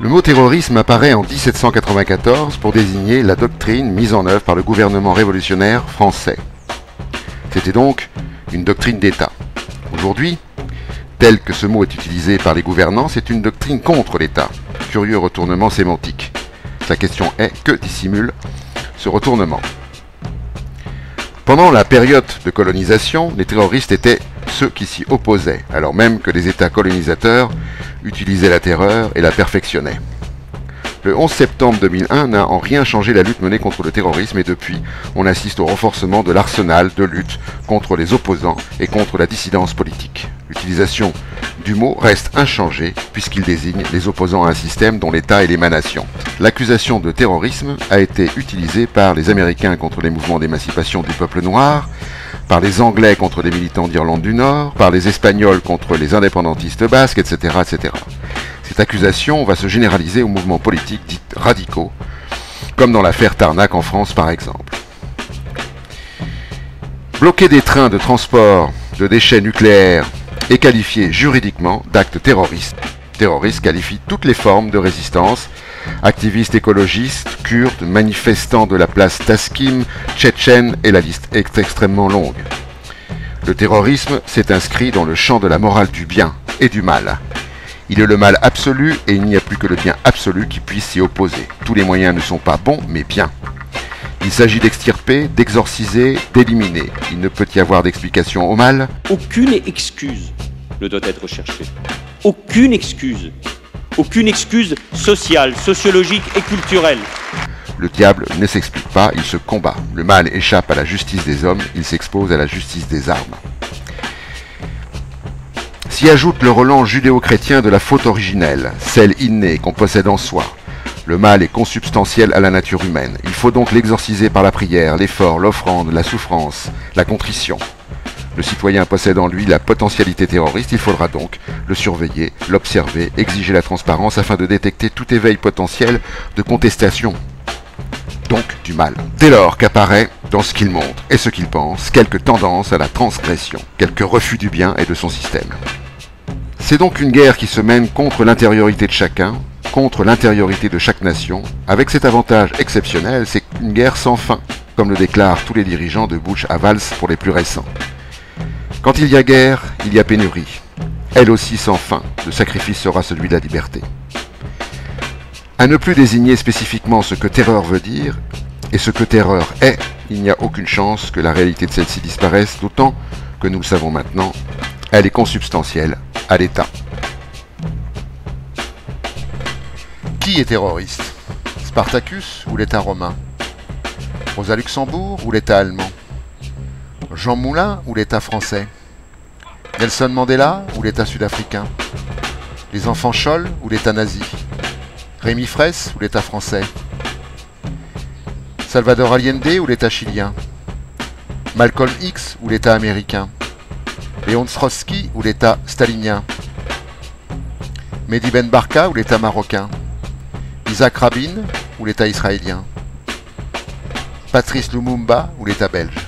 Le mot terrorisme apparaît en 1794 pour désigner la doctrine mise en œuvre par le gouvernement révolutionnaire français. C'était donc une doctrine d'État. Aujourd'hui, tel que ce mot est utilisé par les gouvernants, c'est une doctrine contre l'État. Curieux retournement sémantique. La question est, que dissimule ce retournement? Pendant la période de colonisation, les terroristes étaient ceux qui s'y opposaient, alors même que les États colonisateurs utilisaient la terreur et la perfectionnaient. Le 11 septembre 2001 n'a en rien changé la lutte menée contre le terrorisme et depuis, on assiste au renforcement de l'arsenal de lutte contre les opposants et contre la dissidence politique. L'utilisation du mot reste inchangée puisqu'il désigne les opposants à un système dont l'État est l'émanation. L'accusation de terrorisme a été utilisée par les Américains contre les mouvements d'émancipation du peuple noir, par les Anglais contre les militants d'Irlande du Nord, par les Espagnols contre les indépendantistes basques, etc., etc. Cette accusation va se généraliser aux mouvements politiques dits radicaux, comme dans l'affaire Tarnac en France par exemple. Bloquer des trains de transport de déchets nucléaires est qualifié juridiquement d'acte terroriste. Terroriste qualifie toutes les formes de résistance, activistes écologistes, kurdes, manifestants de la place Taskim, tchétchènes, et la liste est extrêmement longue. Le terrorisme s'est inscrit dans le champ de la morale du bien et du mal. Il est le mal absolu et il n'y a plus que le bien absolu qui puisse s'y opposer. Tous les moyens ne sont pas bons, mais bien. Il s'agit d'extirper, d'exorciser, d'éliminer. Il ne peut y avoir d'explication au mal. Aucune excuse ne doit être cherchée. Aucune excuse. Aucune excuse sociale, sociologique et culturelle. Le diable ne s'explique pas, il se combat. Le mal échappe à la justice des hommes, il s'expose à la justice des armes. S'y ajoute le relent judéo-chrétien de la faute originelle, celle innée qu'on possède en soi. Le mal est consubstantiel à la nature humaine. Il faut donc l'exorciser par la prière, l'effort, l'offrande, la souffrance, la contrition. Le citoyen possède en lui la potentialité terroriste, il faudra donc le surveiller, l'observer, exiger la transparence afin de détecter tout éveil potentiel de contestation, donc du mal. Dès lors qu'apparaît, dans ce qu'il montre et ce qu'il pense, quelque tendance à la transgression, quelque refus du bien et de son système. C'est donc une guerre qui se mène contre l'intériorité de chacun, contre l'intériorité de chaque nation, avec cet avantage exceptionnel, c'est une guerre sans fin, comme le déclarent tous les dirigeants de Bush à Valls pour les plus récents. Quand il y a guerre, il y a pénurie. Elle aussi sans fin, le sacrifice sera celui de la liberté. À ne plus désigner spécifiquement ce que terreur veut dire, et ce que terreur est, il n'y a aucune chance que la réalité de celle-ci disparaisse, d'autant que nous le savons maintenant, elle est consubstantielle à l'État. Qui est terroriste? Spartacus ou l'État romain? Rosa Luxembourg ou l'État allemand? Jean Moulin ou l'État français? Nelson Mandela ou l'État sud-africain? Les enfants Scholl ou l'État nazi? Rémi Fraisse ou l'État français? Salvador Allende ou l'État chilien? Malcolm X ou l'État américain? Léon Trotsky ou l'État stalinien? Mehdi Ben Barka ou l'État marocain? Isaac Rabin ou l'État israélien? Patrice Lumumba ou l'État belge?